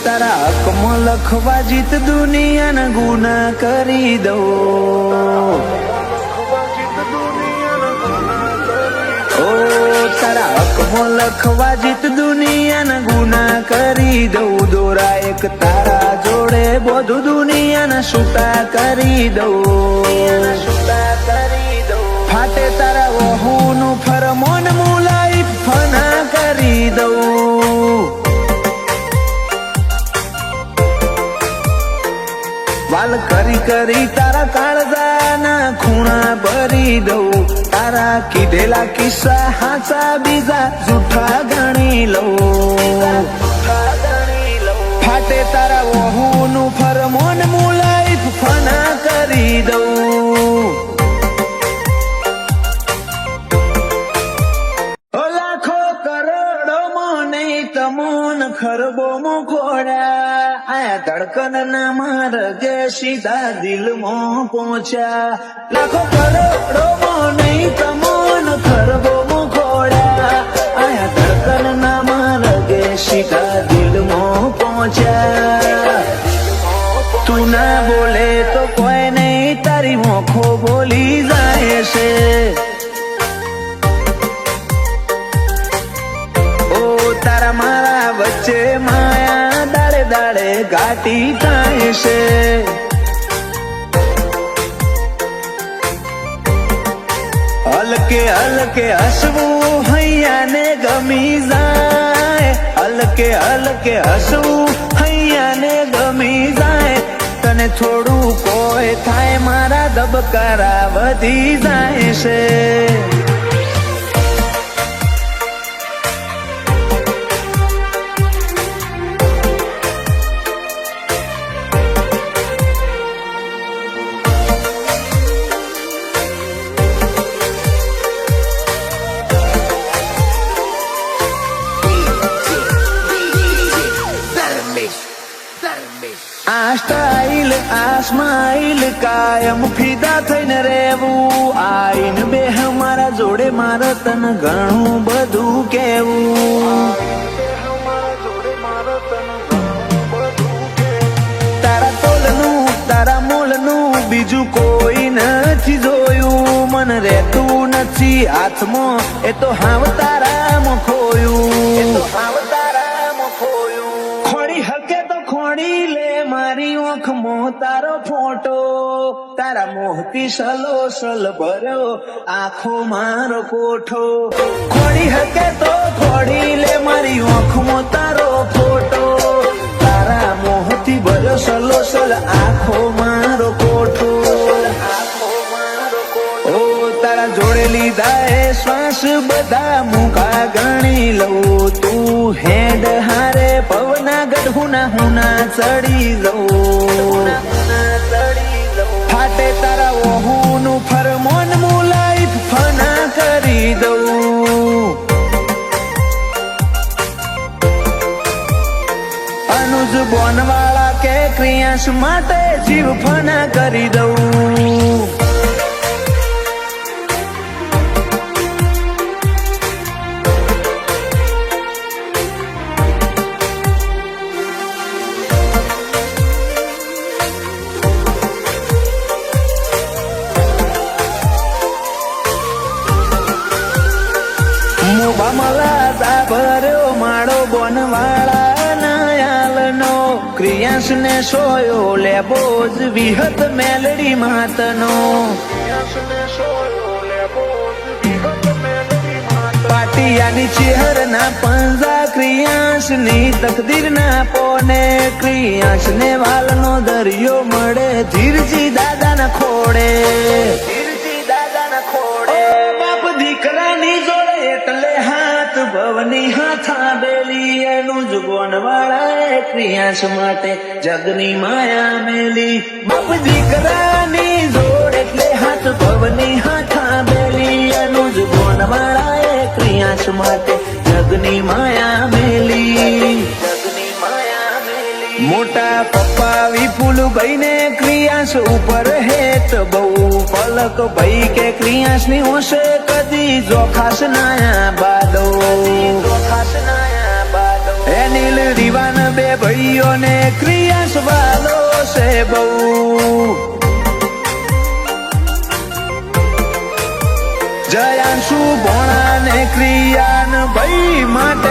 તારા હકમાં લખવા જીત દુનિયાના ગુના કરી દઉં. ઓ તારા હકમાં લખવા જીત દુનિયાના ગુના કરી દઉં. દોરા એક તારા જોડે બધું દુનિયાના છૂટા કરી દઉં. ફાટે તારા વહુનું ફરમોન મુલાઈ ફના કરી દઉં. વાલ કરી કરી તારા કાળજાના ખૂણા ભરી દઉં. તારા કીધેલા કિસ્સા હાચા બીજા જૂઠા ગણી લઉં. ફાટે તારા વહુનું ફરમોન મુલાઈ ફના કરી દઉં. લાખો કરોડો મને તમોન ખરબો મોકોડા આયા ધડકન ના માર્ગે સીધા દિલમાં પહોંચ્યા. લાખો કરોડો મને તમોન ખરબો મોકોડા આયા ધડકન ના માર્ગે સીધા દિલમાં પહોંચ્યા. તું ના બોલે તો કોઈ નહીં તારી મોખો બોલી જાય છે. તારા મારા વચ્ચે માયા દાડે દાડે ઘાટી થાય છે. હલકે હલકે હસવું હૈયાને ગમી જાય. હલકે હલકે હસવું હૈયાને ગમી જાય. તને થોડું કોઈ થાય મારા ધબકારા વધી જાય છે. આ સ્ટાઇલ આ સ્માઇલ કાયમ ફિદા થઈને રહેવું. આઈન બે મારા જોડે મારે તને ઘણું બધું કેવું. તારા તોલનું તારા મોલનું બીજું કોઈ નથી જોયું. મન રહેતું નથી હાથમાં એ તો હાવ તારામાં ખોયું. ખોડી હકે તો ખોડી લે મારી ઓખમાં તારો ફોટો. તારા મોહથી સલો સલ ભર્યો આખો મારો કોઠો. ખોડી હકે તો ખોડી લે મારી ઓખમાં તારો ફોટો. તારા મોહથી ભર્યો સલો સલ આખો મારો કોઠો. ઓ તારા જોડે લીધા એ શ્વાસ બધા મુખા ગણી લઉં. તું હેડ હારે પવના ગઢુના હુના ચડી લઉં. ફાટે તારા વહુનું ફરમોન મુલાઈ ફના કરી દઉં. અનુજ બોનવાળા કે ક્રિયાંશ માટે જીવ ફના કરી દઉં. ભર્યો માળો બોનવાળા નાયાલનો. ક્રિયાંશ ને સોયો લેબો જ વિહત મેલડી માતનો. પાટિયાની ચેહર ના પંજા ક્રિયાંશ ની તકદીર ના પોને. ક્રિયાંશ ને વાલનો દરિયો મળે ધીરજી દાદા ના ખોડે. બાપ દીકરાની જોડે એટલે હાથ ભવની હાથા બેલી. એનું જ બોનવાળા ક્રિયાંશ માટે જગની માયા મેલી. બાપ દીકરાની જોડે એટલે હાથ ભવની હાથા બેલી. એનું જ બોનવાળા ક્રિયાંશ માટે જગની માયા મેલી. મોટા પપ્પા વિપુલભાઈ ને ક્રિયાંશ ઉપર હેત બહુ. પલક ભાઈ કે ક્રિયાંશ ની હોશે કદી જોખાશ નાયા બાદો. એની અનિલ રીવાન બે ભાઈઓને ક્રિયાસ વાલો છે બહુ જયાંશુ ભોણા ને ક્રિયાન ભાઈ માટે